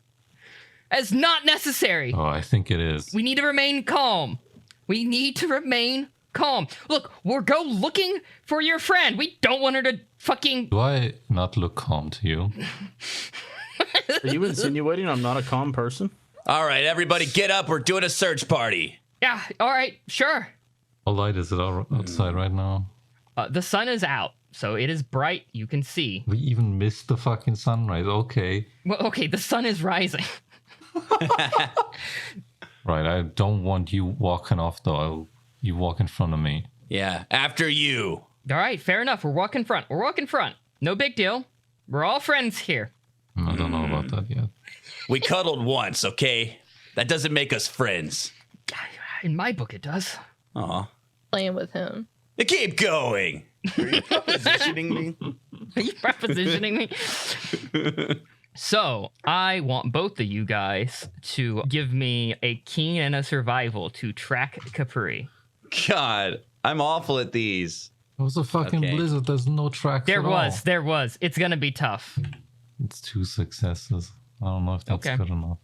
It's not necessary. Oh, I think it is. We need to remain calm. We need to remain calm. Look, we'll go looking for your friend. We don't want her to fucking... Do I not look calm to you? Are you insinuating I'm not a calm person? All right, everybody get up. We're doing a search party. Yeah, all right, sure. How light is it outside right now? The sun is out, so it is bright. You can see. We even missed the fucking sunrise. Okay. Well, okay, the sun is rising. Right, I don't want you walking off though. You walk in front of me. Yeah, after you. All right, fair enough. We're walking front. We're walking front. No big deal. We're all friends here. I don't know about that yet. We cuddled once, okay? That doesn't make us friends. In my book, it does. Aw. Playing with him. Keep going. Positioning me. Are you propositioning me? So, I want both of you guys to give me a keen and a survival to track Capri. God, I'm awful at these. It was a fucking Okay. blizzard. There's no tracks There at was. all. It's gonna be tough. It's 2 successes. I don't know if that's Okay. good enough.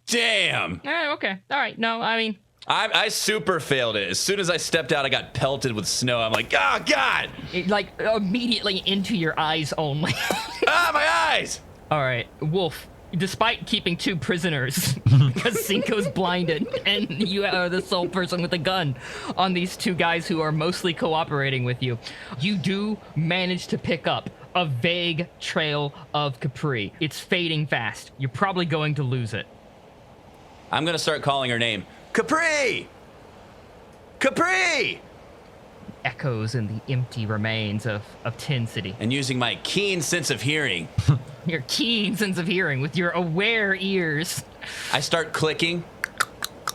Damn. Okay. All right. No, I mean, I super failed it. As soon as I stepped out, I got pelted with snow. I'm like, oh, God. like immediately into your eyes only. Ah, my eyes. All right, Wolf, despite keeping 2 prisoners because Cinco's blinded and you are the sole person with a gun on these 2 guys who are mostly cooperating with you, you do manage to pick up a vague trail of Capri. It's fading fast. You're probably going to lose it. I'm going to start calling her name. Capri! Capri! Echoes in the empty remains of Tin City. And using my keen sense of hearing, Your keen sense of hearing with your aware ears. I start clicking.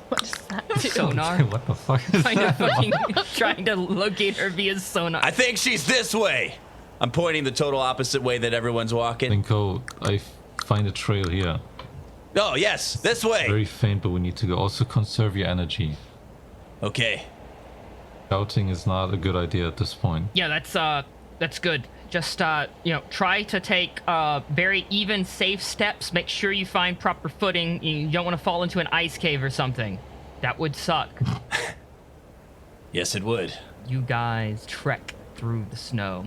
What does that do? Sonar. What the fuck is Kind of that? fucking trying to locate her via sonar. I think she's this way. I'm pointing the total opposite way that everyone's walking. Cinco, I find a trail here. Oh, yes, this way. Very faint, but we need to go. Also conserve your energy. Okay. Shouting is not a good idea at this point. Yeah, that's good. Just try to take very even, safe steps. Make sure you find proper footing. You don't want to fall into an ice cave or something. That would suck. Yes, it would. You guys trek through the snow,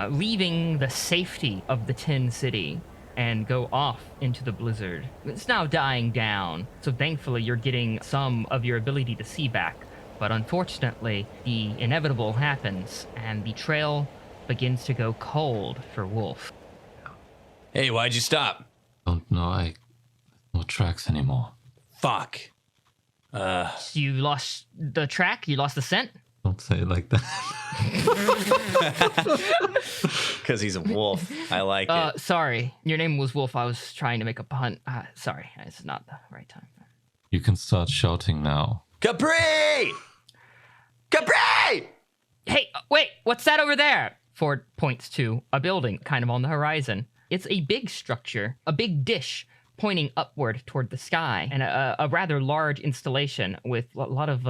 leaving the safety of the Tin City and go off into the blizzard. It's now dying down, so thankfully you're getting some of your ability to see back. But unfortunately, the inevitable happens, and the trail begins to go cold for Wolf. Hey, why'd you stop? Don't know. No tracks anymore. Fuck. You lost the track? You lost the scent? Don't say it like that. Because he's a wolf. I like it. Sorry. Your name was Wolf. I was trying to make a pun. Sorry. It's not the right time. You can start shouting now. Capri! Capri! Hey, wait, what's that over there? Ford points to a building kind of on the horizon. It's a big structure, a big dish pointing upward toward the sky, and a rather large installation with a lot of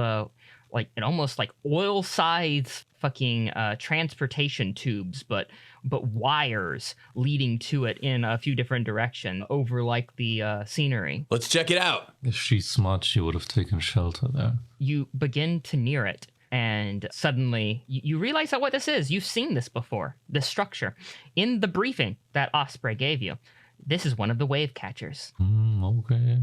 almost like oil-sized fucking transportation tubes, but wires leading to it in a few different directions over like the scenery. Let's check it out. If she's smart, she would have taken shelter there. You begin to near it, and suddenly you realize that what this is. You've seen this before, this structure. In the briefing that Osprey gave you, this is one of the wave catchers. Okay.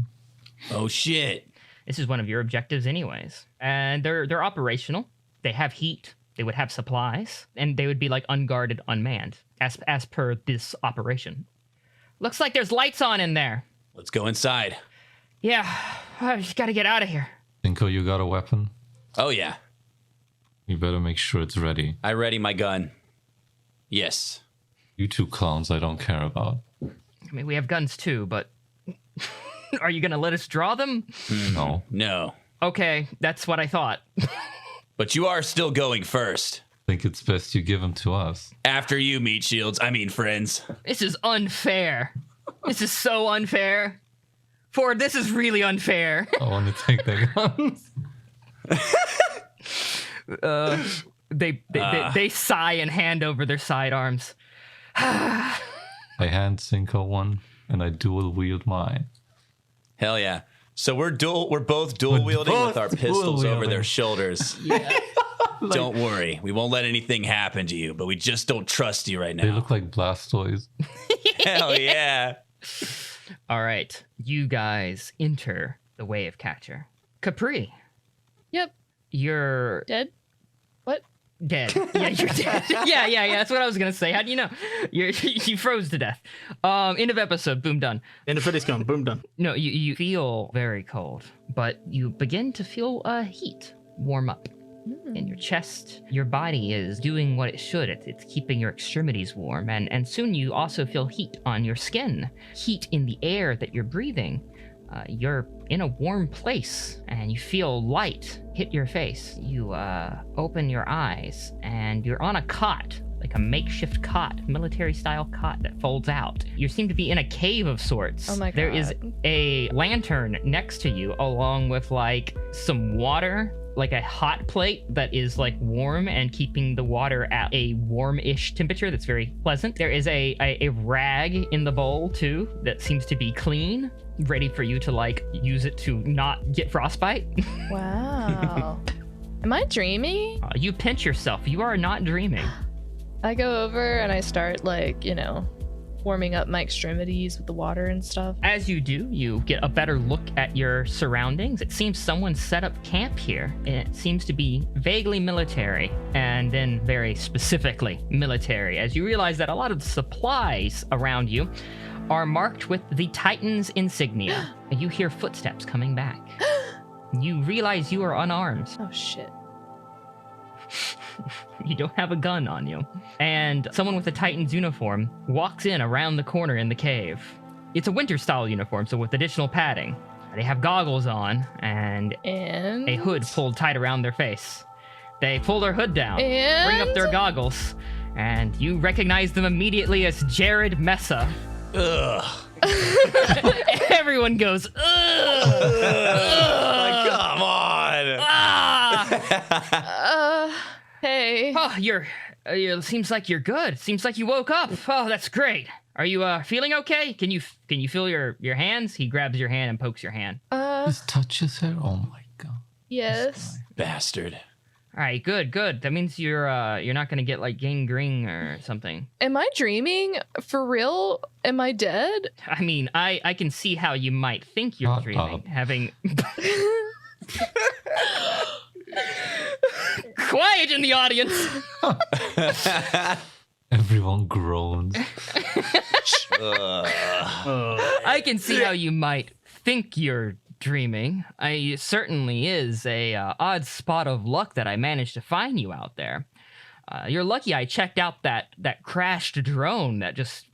Oh, shit. This is one of your objectives anyways. And they're operational. They have heat. They would have supplies. And they would be like unguarded, unmanned, as per this operation. Looks like there's lights on in there. Let's go inside. Yeah, I just gotta get out of here. Cinco, you got a weapon? Oh, yeah. You better make sure it's ready. I ready my gun. Yes. You 2 clowns I don't care about. I mean, we have guns too, but are you gonna let us draw them? No. No. Okay, that's what I thought. But you are still going first. I think it's best you give them to us. After you, meat shields. I mean, friends. This is unfair. This is so unfair. Ford, this is really unfair. I want to take their guns. They sigh and hand over their sidearms. I hand Cinco one, and I dual wield mine. Hell yeah. So we're both dual wielding with our pistols over their shoulders. Yeah. Don't worry. We won't let anything happen to you, but we just don't trust you right now. They look like Blastoise. Hell yeah. All right. You guys enter the wave catcher. Capri, Yep. you're Dead? What? dead. Yeah, you're dead. Yeah. That's what I was gonna say. How do you know? You froze to death. End of episode. Boom, done. And the Feddie Scum, boom, done. No, you feel very cold, but you begin to feel heat warm up in your chest. Your body is doing what it should. It's keeping your extremities warm, and soon you also feel heat on your skin, heat in the air that you're breathing. You're in a warm place, and you feel light hit your face. You open your eyes, and you're on a cot, like a makeshift cot, military-style cot that folds out. You seem to be in a cave of sorts. Oh my There is God. a lantern next to you, along with like some water, like a hot plate that is like warm and keeping the water at a warm-ish temperature that's very pleasant. There is a rag in the bowl too that seems to be clean, ready for you to like use it to not get frostbite. Wow. Am I dreaming? You pinch yourself. You are not dreaming. I go over and I start warming up my extremities with the water and stuff. As you do, you get a better look at your surroundings. It seems someone set up camp here. It seems to be vaguely military, and then very specifically military, as you realize that a lot of the supplies around you are marked with the Titan's insignia. And you hear footsteps coming back. You realize you are unarmed. Oh, shit. You don't have a gun on you. And someone with a Titan's uniform walks in around the corner in the cave. It's a winter-style uniform, so with additional padding. They have goggles on and a hood pulled tight around their face. They pull their hood down, bring up their goggles, and you recognize them immediately as Jared Mesa. Ugh. Everyone goes, ugh! Like, come on. Hey. Oh, seems like you're good. Seems like you woke up. Oh, that's great. Are you feeling okay? Can you feel your hands? He grabs your hand and pokes your hand. Just touches her. Oh my god. Yes. Bastard. All right, good. That means you're not gonna get like gangrene or something. Am I dreaming? For real? Am I dead? I mean, I can see how you might think you're dreaming, having. Quiet in the audience. Everyone groans. I can see how you might think you're dreaming. It certainly is a odd spot of luck that I managed to find you out there. You're lucky I checked out that crashed drone that just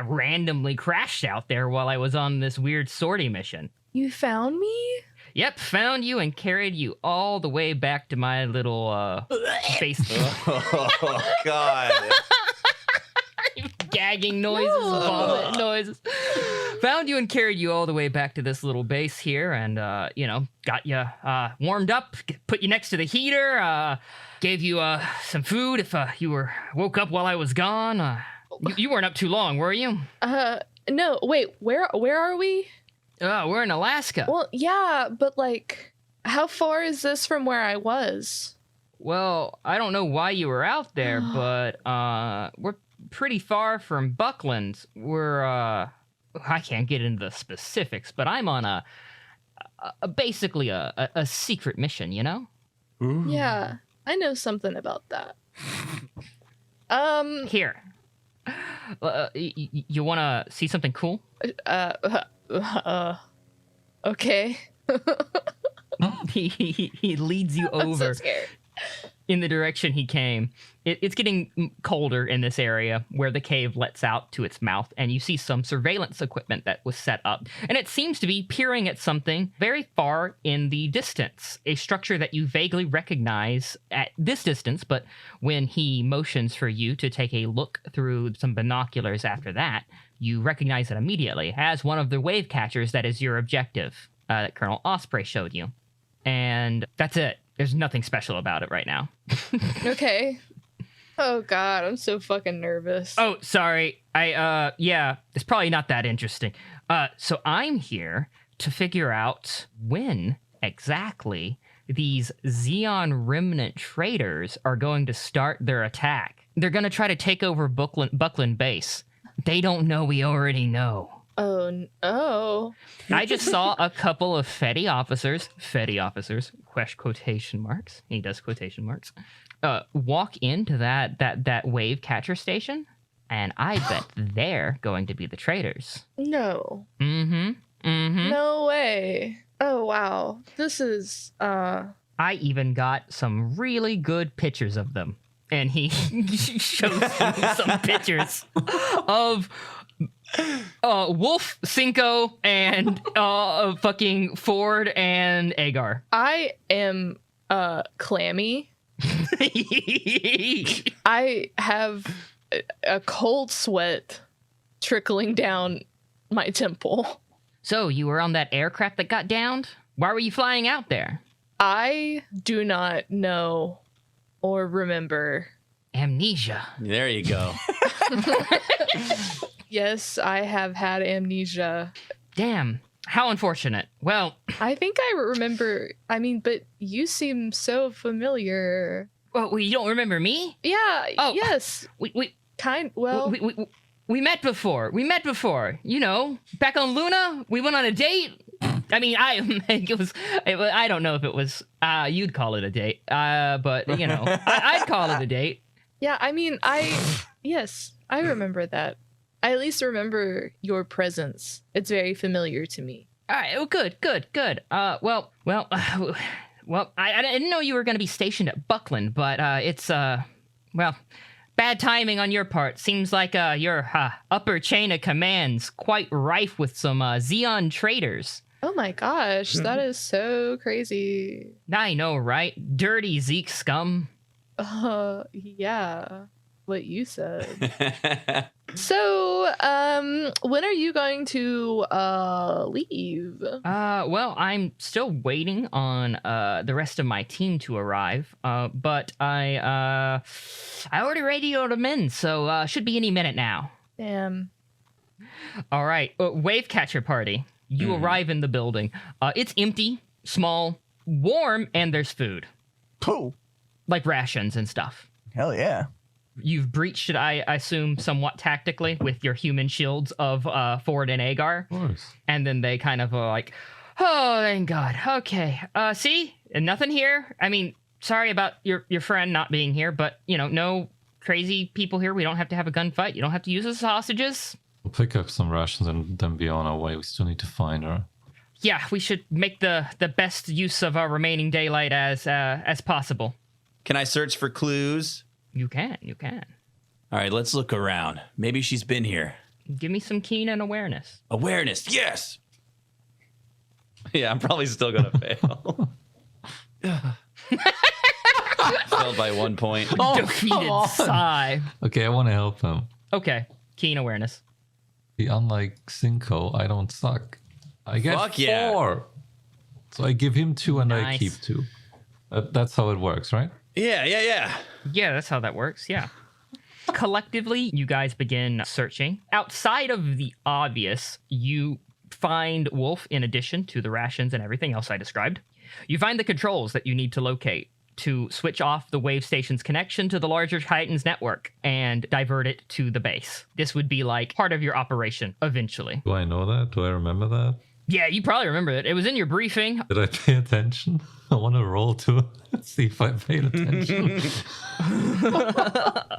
randomly crashed out there while I was on this weird sortie mission. You found me? Yep, found you and carried you all the way back to my little base. Oh, God. Gagging noises, vomit noises. Found you and carried you all the way back to this little base here, and got you warmed up, put you next to the heater, gave you some food if you woke up while I was gone. You weren't up too long, were you? No. Wait. Where are we? We're in Alaska. Well, yeah, but like, how far is this from where I was? Well, I don't know why you were out there, but we're pretty far from Buckland. We're I can't get into the specifics, but I'm on basically a secret mission, you know? Ooh. Yeah, I know something about that. Here. You want to see something cool? Okay. He leads you over. I'm so scared. In the direction he came. It's getting colder in this area where the cave lets out to its mouth, and you see some surveillance equipment that was set up, and it seems to be peering at something very far in the distance, a structure that you vaguely recognize at this distance, but when he motions for you to take a look through some binoculars after that, you recognize it immediately as one of the wave catchers that is your objective that Colonel Osprey showed you. And that's it. There's nothing special about it right now. Okay. Oh, God, I'm so fucking nervous. Oh, sorry. It's probably not that interesting. So I'm here to figure out when exactly these Xeon Remnant traders are going to start their attack. They're going to try to take over Buckland Base. They don't know we already know. Oh. I just saw a couple of Feddie officers, quotation marks, he does quotation marks, walk into that wave catcher station, and I bet they're going to be the traders. No. Mm-hmm. No way. Oh, wow. This is, I even got some really good pictures of them. And he shows you some pictures of Wolf, Cinco, and fucking Ford and Agar. I am clammy. I have a cold sweat trickling down my temple. So you were on that aircraft that got downed? Why were you flying out there? I do not know or remember. Amnesia. There you go. Yes, I have had amnesia. Damn. How unfortunate. Well, I think I remember. I mean, but you seem so familiar. Well, you don't remember me? Yeah. Oh, yes. We Kind. Well. We met before. You know, back on Luna, we went on a date. I mean, I don't know if it was, you'd call it a date. But, you know, I'd call it a date. Yeah, I mean, yes, I remember that. I at least remember your presence. It's very familiar to me. All right. Oh, good. Well, I didn't know you were going to be stationed at Buckland, but it's bad timing on your part. Seems like your upper chain of command's quite rife with some Xeon traitors. Oh my gosh, that is so crazy. I know, right? Dirty Zeke scum. Yeah, what you said. So, when are you going to leave? Well, I'm still waiting on the rest of my team to arrive. But I already radioed them in, so should be any minute now. Damn. All right, wave catcher party. You arrive in the building. It's empty, small, warm, and there's food. Cool. Like rations and stuff. Hell yeah. You've breached it, I assume, somewhat tactically with your human shields of Ford and Agar. Of course. And then they kind of like, oh, thank God. Okay. See? And nothing here. I mean, sorry about your friend not being here, but, you know, no crazy people here. We don't have to have a gunfight. You don't have to use the sausages. We'll pick up some rations and then be on our way. We still need to find her. Yeah, we should make the best use of our remaining daylight as possible. Can I search for clues? You can. All right, let's look around. Maybe she's been here. Give me some keen and awareness. Awareness, yes! Yeah, I'm probably still going to fail. Failed by 1 point. Defeated sigh. Okay, I want to help him. Okay, keen awareness. See, unlike Cinco, I don't suck. I get Fuck 4. yeah. So I give him 2 and I Nice. keep 2. That's how it works, right? Yeah. Yeah, that's how that works, yeah. Collectively, you guys begin searching. Outside of the obvious, you find Wolf in addition to the rations and everything else I described. You find the controls that you need to locate to switch off the wave station's connection to the larger Titans network and divert it to the base. This would be like part of your operation eventually. Do I know that? Do I remember that? Yeah, you probably remember it. It was in your briefing. Did I pay attention? I want to roll to see if I paid attention. I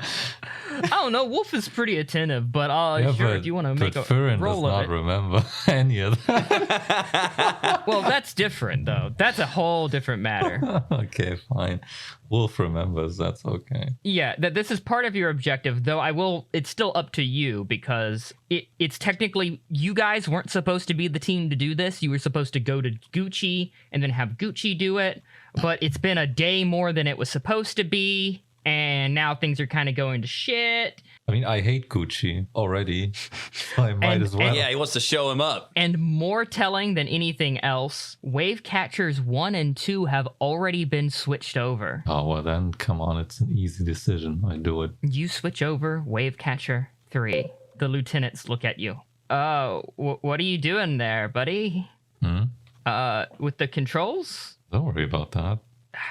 don't know. Wolf is pretty attentive, but sure, if you want to make a Furin roll does of not it. remember any of that. Well, that's different, though. That's a whole different matter. Okay, fine. Wolf remembers. That's okay. Yeah, that this is part of your objective, though it's still up to you because it's technically, you guys weren't supposed to be the team to do this. You were supposed to go to Gucci and then have Gucci do it, but it's been a day more than it was supposed to be, and now things are kind of going to shit. I mean, I hate Gucci already. So I might as well. Yeah, he wants to show him up. And more telling than anything else, Wave Catchers 1 and 2 have already been switched over. Oh, well then, come on. It's an easy decision. I do it. You switch over Wave Catcher 3. The lieutenants look at you. Oh, what are you doing there, buddy? With the controls? Don't worry about that.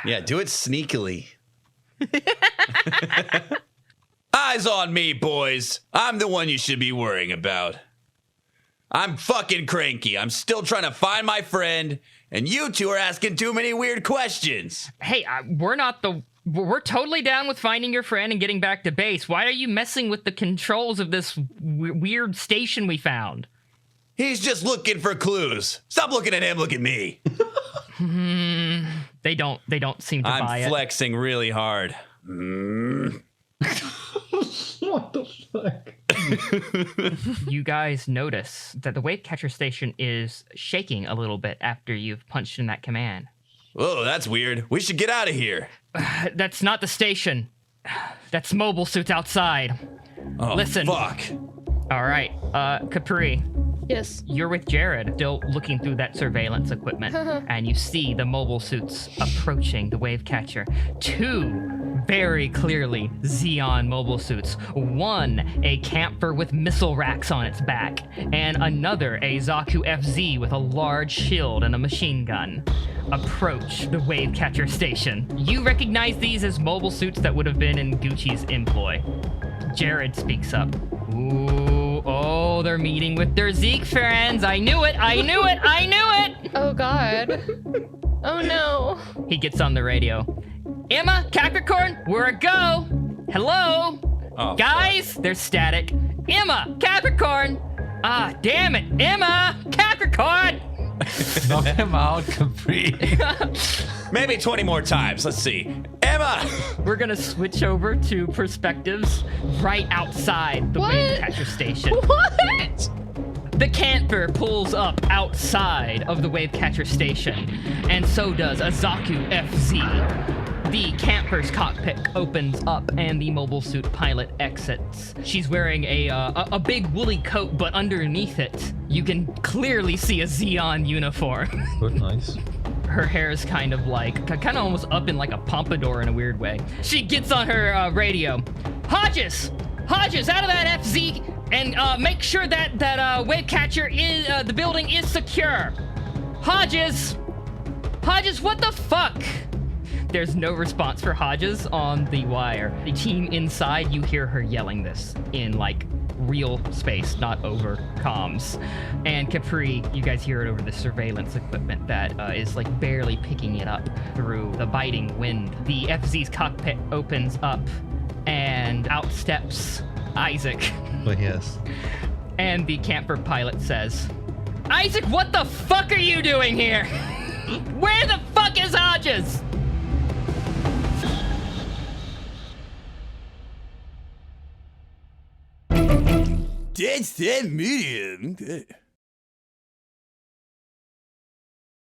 Yeah, do it sneakily. Eyes on me, boys. I'm the one you should be worrying about. I'm fucking cranky. I'm still trying to find my friend, and you two are asking too many weird questions. Hey, we're totally down with finding your friend and getting back to base. Why are you messing with the controls of this weird station we found? He's just looking for clues. Stop looking at him, look at me. They don't seem to buy I'm it. flexing really hard. What the fuck? You guys notice that the wave catcher station is shaking a little bit after you've punched in that command. Whoa, that's weird. We should get out of here. That's not the station. That's mobile suits outside. Oh, Listen. fuck. All right, Capri, Yes. you're with Jared, still looking through that surveillance equipment, and you see the mobile suits approaching the wave catcher. 2 very clearly Xeon mobile suits. 1, a camper with missile racks on its back, and another, a Zaku FZ with a large shield and a machine gun. Approach the wave catcher station. You recognize these as mobile suits that would have been in Gucci's employ. Jared speaks up. Ooh. Oh, they're meeting with their Zeke friends. I knew it. Oh God. Oh no. He gets on the radio. Emma, Capricorn, we're a go. Hello? Oh, Guys, there's static. Emma, Capricorn. Ah, damn it. Emma, Capricorn. Knock him out, Capri. Maybe 20 more times. Let's see. Emma! We're gonna switch over to perspectives right outside the wave catcher station. What? The camper pulls up outside of the wave catcher station, and so does Azaku FZ. The camper's cockpit opens up and the mobile suit pilot exits. She's wearing a big woolly coat, but underneath it, you can clearly see a Xeon uniform. Good, nice. Her hair is kind of almost up in like a pompadour in a weird way. She gets on her radio. Hodges, out of that FZ, and make sure that wave catcher is the building is secure. Hodges, what the fuck? There's no response for Hodges on the wire. The team inside, you hear her yelling this in like real space, not over comms. And Capri, you guys hear it over the surveillance equipment that is like barely picking it up through the biting wind. The FZ's cockpit opens up and out steps Isaac. Oh, yes. And the camper pilot says, Isaac, what the fuck are you doing here? Where the fuck is Hodges? Dead set medium.